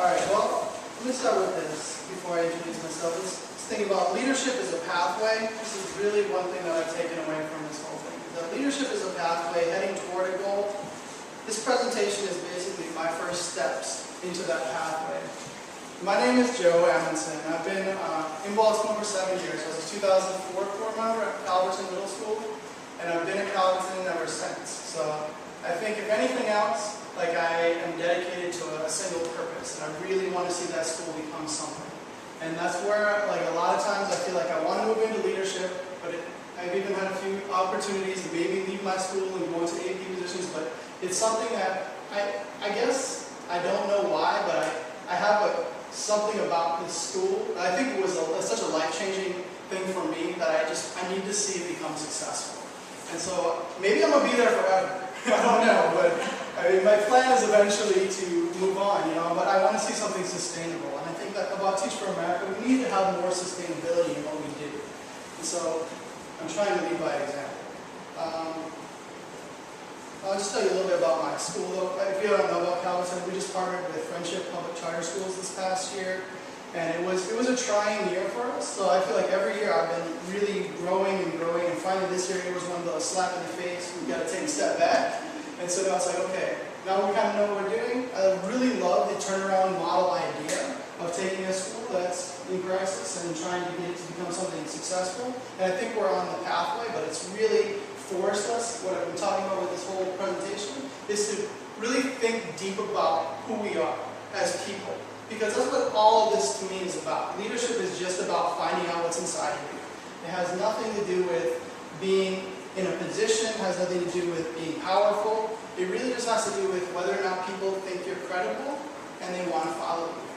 Alright, well, let me start with this before I introduce myself. This thing about leadership is a pathway. This is really one thing that I've taken away from this whole thing. That leadership is a pathway heading toward a goal. This presentation is basically my first steps into that pathway. My name is Joe Amundsen. I've been in Baltimore for 7 years. I was a 2004 corps member at Calverton Middle School, and I've been at Calverton ever since. So I think if anything else, like I am dedicated to a single purpose, and I really want to see that school become something. And that's where, like a lot of times, I feel like I want to move into leadership, but I've even had a few opportunities to maybe leave my school and go into AP positions, but it's something that I guess I don't know why, but I have something about this school. I think it was such a life-changing thing for me that I need to see it become successful. And so maybe I'm going to be there forever. I don't know, but I mean, my plan is eventually to move on, but I want to see something sustainable. And I think that about Teach for America, we need to have more sustainability in what we do. And so I'm trying to lead by example. I'll just tell you a little bit about my school. If you don't know about Calverton, we just partnered with Friendship Public Charter Schools this past year. And it was a trying year for us. So I feel like every year I've been really growing, and finally this year it was one of those slap in the face, we've got to take a step back. And so now it's like, okay, now we kind of know what we're doing. I really love the turnaround model idea of taking a school that's in crisis and trying to get it to become something successful. And I think we're on the pathway, but it's really forced us, what I've been talking about with this whole presentation, is to really think deep about who we are as people. Because that's what all of this to me is about. Leadership is just about finding out what's inside of you. It has nothing to do with being in a position, has nothing to do with being powerful. It really just has to do with whether or not people think you're credible and they want to follow you.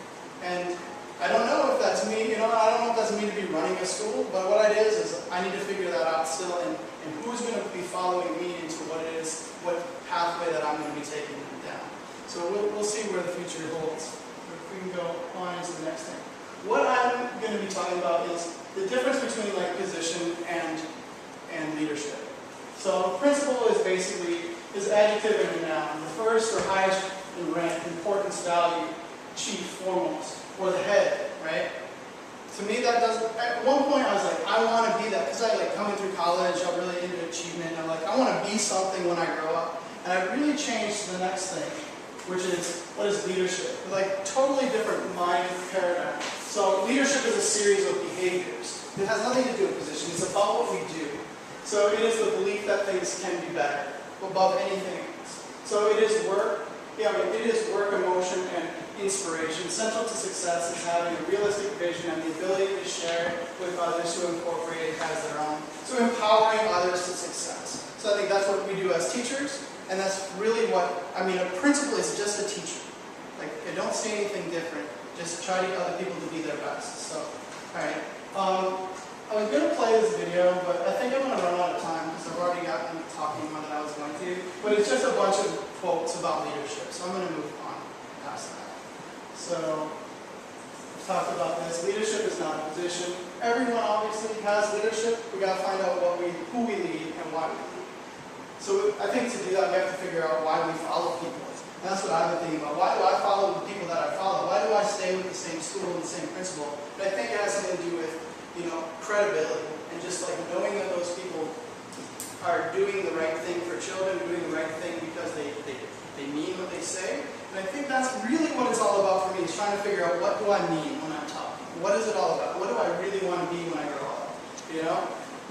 And I don't know if that's me, I don't know if that's me to be running a school, but what it is I need to figure that out still, and who's going to be following me into what pathway that I'm going to be taking them down. So we'll see where the future holds. If we can go on into the next thing. What I'm going to be talking about is the difference between position and leadership. So principal is basically is adjective and a noun. The first or highest in rank, importance, value, chief, foremost, or the head, right? To me, that doesn't. At one point, I was like, I want to be that, because I coming through college, I'm really into achievement. And I'm like, I want to be something when I grow up. And I really changed to the next thing, which is what is leadership? Totally different mind paradigm. So leadership is a series of behaviors. It has nothing to do with position. It's about what we do. So it is the belief that things can be better above anything else. So it is work. It is work, emotion, and inspiration. Central to success is having a realistic vision and the ability to share it with others to incorporate it as their own. So empowering others to success. So I think that's what we do as teachers, and that's really a principal is just a teacher. I don't see anything different. Just try to get other people to be their best. So, alright. I was going to play this video, but I think I'm going to run out of time because I've already gotten talking more than I was going to. But it's just a bunch of quotes about leadership, so I'm going to move on past that. So, we've talked about this. Leadership is not a position. Everyone obviously has leadership. We've got to find out who we lead and why we lead. So I think to do that, we have to figure out why we follow people. And that's what I've been thinking about. Why do I follow the people that I follow? Why do I stay with the same school and the same principal? But I think it has something to do with credibility, and just knowing that those people are doing the right thing for children, doing the right thing because they mean what they say. And I think that's really what it's all about for me, is trying to figure out what do I mean when I'm talking? What is it all about? What do I really want to be when I grow up?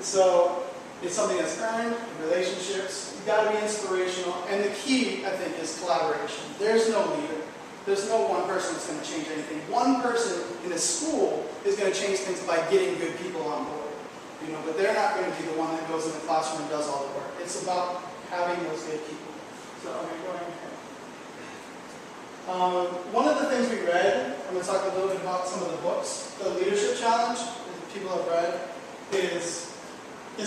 So it's something that's earned, relationships, you've got to be inspirational, and the key, I think, is collaboration. There's no leader. There's no one person that's going to change anything. One person in a school is going to change things by getting good people on board. But they're not going to be the one that goes in the classroom and does all the work. It's about having those good people. So, okay, go ahead. One of the things we read, I'm going to talk a little bit about some of the books. The Leadership Challenge, that people have read, is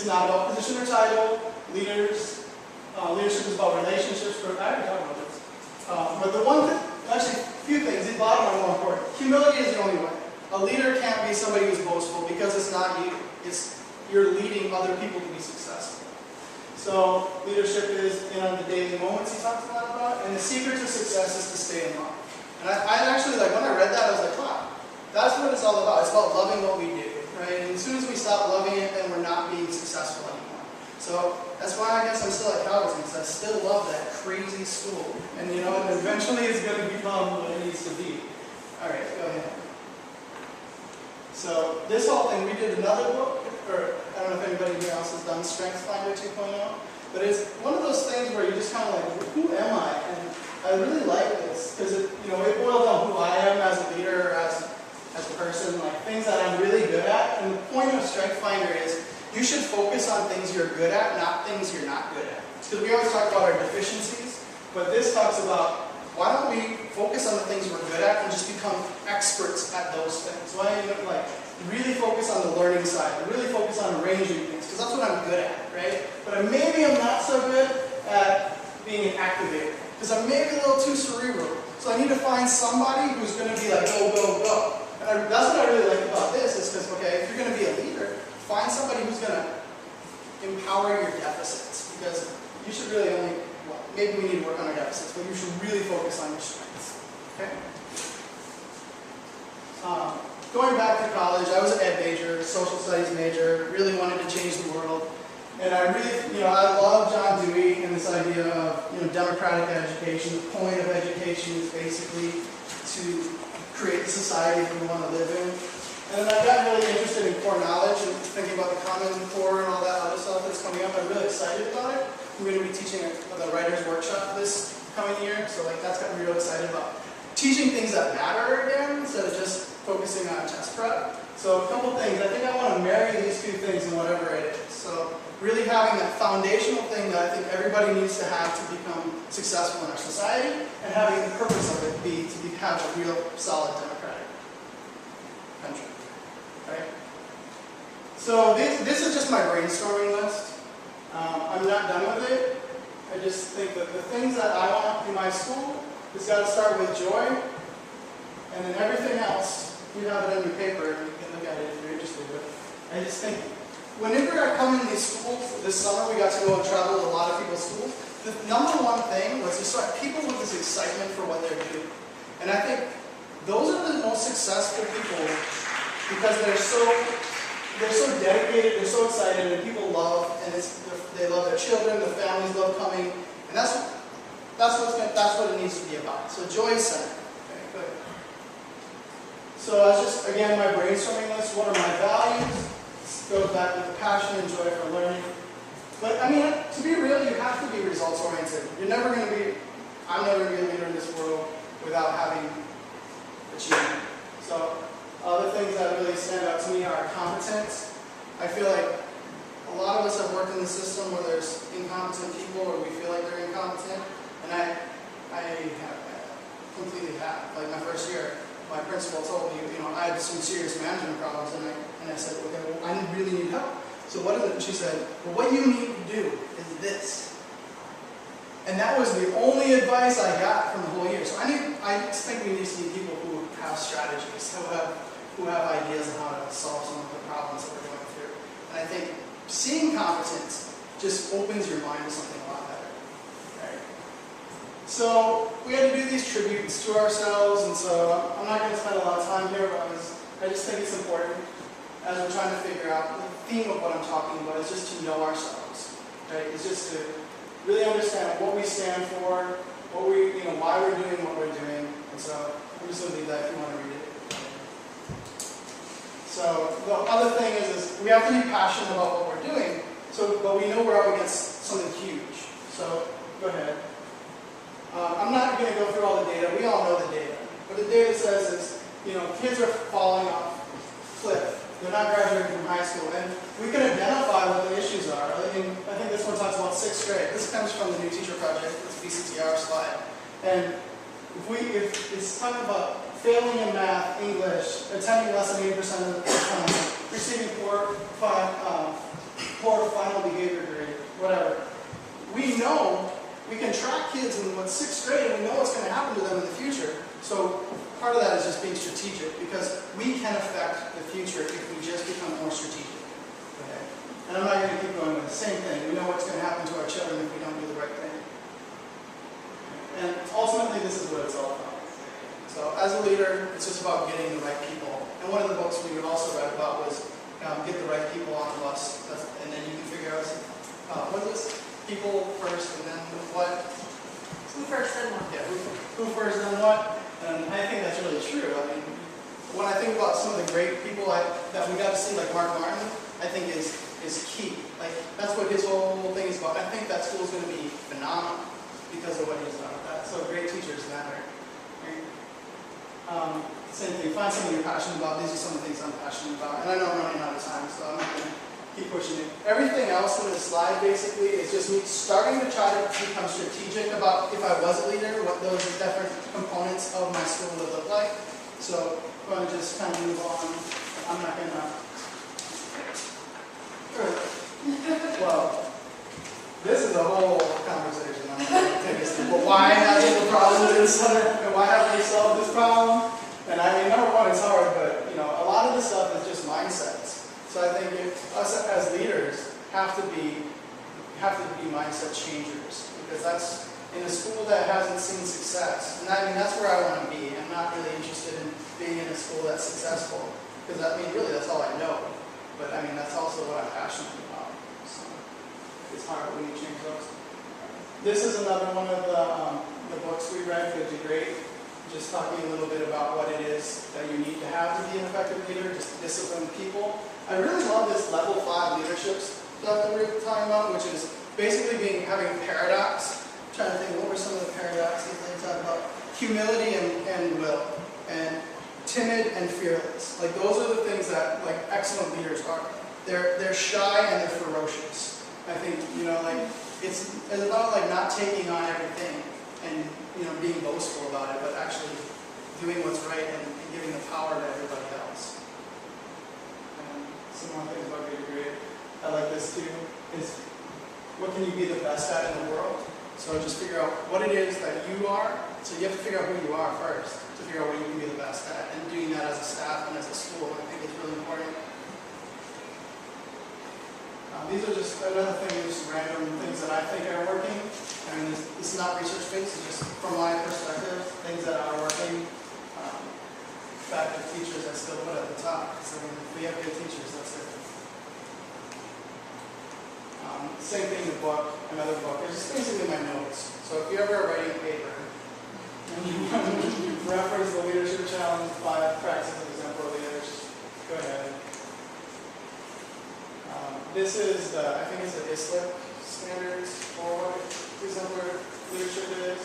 not about position or title. Leadership is about relationships. I already talked about this. But the one thing, actually, a few things, the bottom are more important. Humility is the only way. A leader can't be somebody who's boastful because it's not you. You're leading other people to be successful. So leadership is the daily moments he talks a lot about, and the secret to success is to stay in love. And And I actually, like, when I read that, I was like, wow, that's what it's all about. It's about loving what we do, right? And as soon as we stop loving it, then we're not being successful anymore. So that's why I guess I'm still at Calgary, because I still love that crazy school. And you know, eventually it's going to become what it needs to be. All right, go ahead. So this whole thing, we did another book, or I don't know if anybody here else has done Strengths Finder 2.0, but it's one of those things where you're just kind of like, who am I? And I really like this, because it boils down who I am as a leader, as a person, like things that I'm really good at. And the point of Strength Finder is you should focus on things you're good at, not things you're not good at. Because we always talk about our deficiencies, but this talks about why don't we focus on the things we're good at and just become experts at those things? Why don't you like really focus on the learning side, really focus on arranging things, because that's what I'm good at, right? But maybe I'm not so good at being an activator, because I'm maybe a little too cerebral. So I need to find somebody who's going to be like, go, go, go. And that's what I really like about this, is because, okay, if you're going to be a leader, find somebody who's going to empower your deficits, because you should really only, well, maybe we need to work on our deficits, but you should really focus on your strengths, okay? Going back to college, I was an ed major, social studies major, really wanted to change the world. And I really, I love John Dewey and this idea of, democratic education. The point of education is basically to create the society we want to live in. And then I got really interested in core knowledge and thinking about the Common Core and all that other stuff that's coming up. I'm really excited about it. I'm going to be teaching the Writers' Workshop this coming year, so that's got me real excited about teaching things that matter again instead of just focusing on test prep. So a couple things. I think I want to marry these two things in whatever it is. So really having that foundational thing that I think everybody needs to have to become successful in our society, and having the purpose of it be to have a real solid democratic country. Right? So this is just my brainstorming list. I'm not done with it. I just think that the things that I want in my school has got to start with joy, and then everything else, you have it on your paper and you can look at it if you're interested. But I just think, whenever I come in these schools, this summer we got to go and travel to a lot of people's schools, the number one thing was just like people with this excitement for what they're doing. And I think those are the most successful people, because they're so dedicated, they're so excited, and people love, and they love their children, their families love coming, and that's what it needs to be about. So joy center. Okay, good. So I was just, again, my brainstorming list. What are my values? This goes back to the passion and joy for learning. But I mean, to be real, you have to be results oriented. I'm never going to be a leader in this world without having achievement. So other things that really stand out to me are competence. I feel like a lot of us have worked in the system where there's incompetent people, or we feel like they're incompetent, and I completely have. Like my first year, my principal told me, I had some serious management problems, and I said, okay, well, I really need help. So what is it? And she said, well, what you need to do is this. And that was the only advice I got from the whole year. So I just think we need to see people who have strategies, who have ideas on how to solve some of the problems that we're going through. And I think seeing competence just opens your mind to something a lot better. Right? So we had to do these tributes to ourselves, and so I'm not going to spend a lot of time here, but I just think it's important as we're trying to figure out the theme of what I'm talking about is just to know ourselves. Right? It's just to really understand what we stand for, what why we're doing what we're doing. And so I'm just going to leave that if you want to read it. So the other thing is we have to be passionate about what we're doing, but we know we're up against something huge. So go ahead. I'm not going to go through all the data. We all know the data. What the data says is, kids are falling off a cliff. They're not graduating from high school. And we can identify what the issues are. I think this one talks about 6th grade. This comes from the New Teacher Project, this BCTR slide. And if it's talking about failing in math, English, attending less than 80% of the time, receiving poor final behavior grade, whatever. We know we can track kids in 6th grade, and we know what's going to happen to them in the future. So part of that is just being strategic, because we can affect the future if we just become more strategic. Okay? And I'm not going to keep going with the same thing. We know what's going to happen to our children if we don't do the right thing. And ultimately, this is what it's all about. So as a leader, it's just about getting the right people. And one of the books we also read about was get the right people on the bus, and then you can figure out, what is this? People first, and then what? Who first, then what? Yeah, who first, then what? And I think that's really true. I mean, when I think about some of the great people that we got to see, like Mark Martin, I think is key. Like, that's what his whole thing is about. I think that school's going to be phenomenal because of what he's done with that. So great teachers matter. Same thing, find something you're passionate about. These are some of the things I'm passionate about. And I know I'm running out of time, so I'm not going to keep pushing it. Everything else in this slide basically is just me starting to try to become strategic about, if I was a leader, what those different components of my school would look like. So I'm going to just kind of move on. I'm not going to... Well, this is a whole conversation. I'm not going to take us through. But why have the problem in the center? And why haven't we solved this problem? And I mean, number one, it's hard, but a lot of this stuff is just mindsets. So I think us as leaders have to be mindset changers, because that's in a school that hasn't seen success. And I mean, that's where I want to be. I'm not really interested in being in a school that's successful, because I mean, really, that's all I know. But I mean, that's also what I'm passionate about. So it's hard, but we need to change those. This is another one of the books we read, Good to Great. Just talking a little bit about what it is that you need to have to be an effective leader, just disciplined people. I really love this level 5 leadership stuff that we were talking about, which is basically having paradox. I'm trying to think, what were some of the paradoxes they talked about? Humility and will, and timid and fearless. Like, those are the things that like excellent leaders are. They're shy and they're ferocious. I think like it's about like not taking on everything and being boastful about it, but actually doing what's right and giving the power to everybody else. And some more things about Good to Great. I like this too, is what can you be the best at in the world? So just figure out what it is that you are. So you have to figure out who you are first to figure out what you can be the best at. And doing that as a staff and as a school, I think is really important. These are just another thing, just random things that I think are working. I mean, this is not research-based, it's just from my perspective, things that are working. Effective teachers, I still put at the top. So if we have good teachers, that's it. Same thing in the book, another book. It's just basically my notes. So if you ever are writing a paper, and you want to reference the Leadership Challenge 5 Practices of Exemplary Leaders, go ahead. This is I think it's the ISLIP standards for what exemplary leadership is.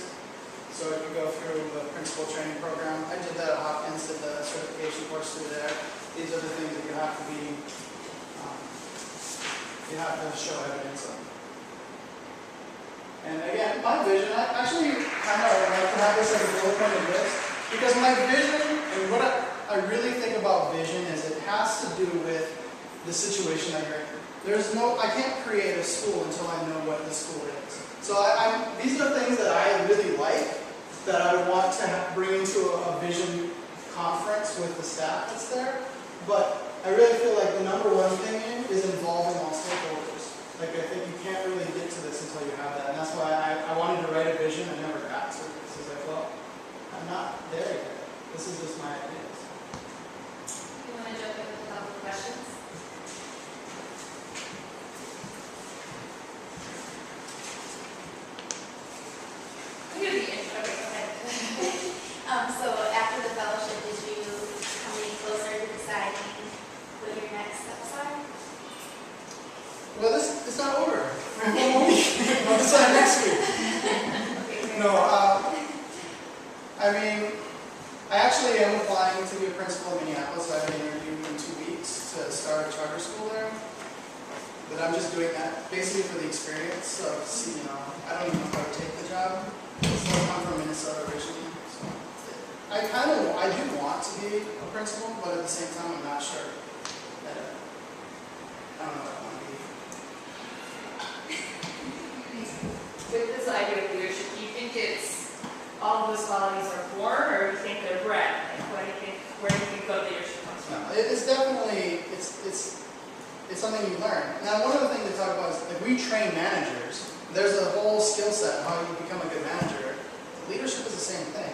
So if you go through the principal training program, I did that at Hopkins, did the certification course through there. These are the things that you have to show evidence of. And again, my vision, I actually kind of like to have this as a bullet point of this, because my vision, and what I really think about vision is it has to do with the situation that you're in. I can't create a school until I know what the school is. So these are things that I really like, that I would want to bring into a vision conference with the staff that's there. But I really feel like the number one thing is involving all stakeholders. Like, I think you can't really get to this until you have that. And that's why I wanted to write a vision. I never got to it. So I was like, well, I'm not there yet. This is just my ideas. You want to jump in with a couple of questions? So after the fellowship, did you come any closer to deciding what your next steps are? Well, it's not over. I'll decide next week. Okay, No, I mean, I actually am applying to be a principal in Minneapolis. I have an interview in 2 weeks to start a charter school there. But I'm just doing that basically for the experience. So, I don't even know if I would take the job. I'm from Minnesota originally. So I do want to be a principal, but at the same time, I'm not sure that I don't know what I want to be. With this idea of leadership, do you think it's all of those qualities are born, or do you think they're bred? Like, where do you think good leadership comes from? No, it's definitely it's something you learn. Now, one of the things they talk about is if we train managers, there's a whole skill set of how you become a good manager. Leadership is the same thing.